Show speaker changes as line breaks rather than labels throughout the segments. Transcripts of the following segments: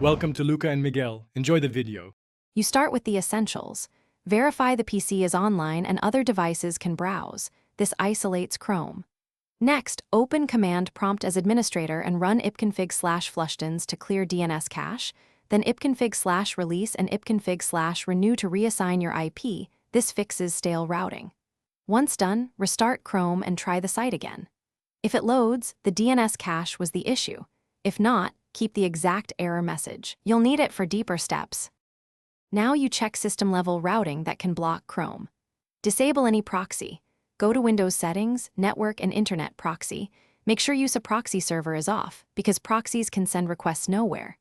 Welcome to Luca and Miguel. Enjoy the video.
You start with the essentials. Verify the PC is online and other devices can browse. This isolates Chrome. Next, open Command Prompt as administrator and run ipconfig/flushtons to clear DNS cache, then ipconfig/release and ipconfig/renew to reassign your IP. This fixes stale routing. Once done, restart Chrome and try the site again. If it loads, the DNS cache was the issue. If not, keep the exact error message. You'll need it for deeper steps. Now you check system-level routing that can block Chrome. Disable any proxy. Go to Windows Settings, Network and Internet Proxy. Make sure use a proxy server is off, because proxies can send requests nowhere.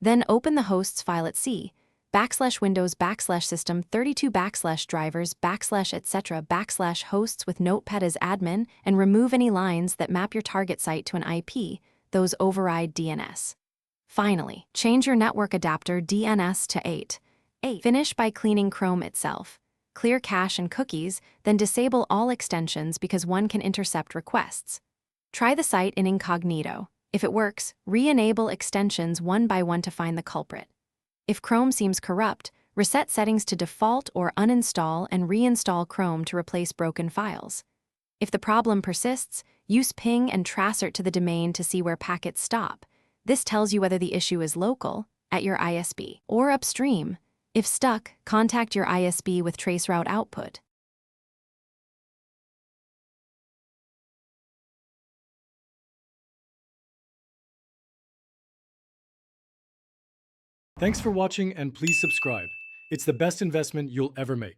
Then open the hosts file at C, /Windows/system32/drivers/etc/hosts with Notepad as admin and remove any lines that map your target site to an IP, those override DNS. Finally, change your network adapter DNS to 8. Finish by cleaning Chrome itself. Clear cache and cookies, then disable all extensions because one can intercept requests. Try the site in incognito. If it works, re-enable extensions one by one to find the culprit. If Chrome seems corrupt, reset settings to default or uninstall and reinstall Chrome to replace broken files. If the problem persists, use ping and tracert to the domain to see where packets stop. This tells you whether the issue is local, at your ISP, or upstream. If stuck, contact your ISP with traceroute output.
Thanks for watching and please subscribe. It's the best investment you'll ever make.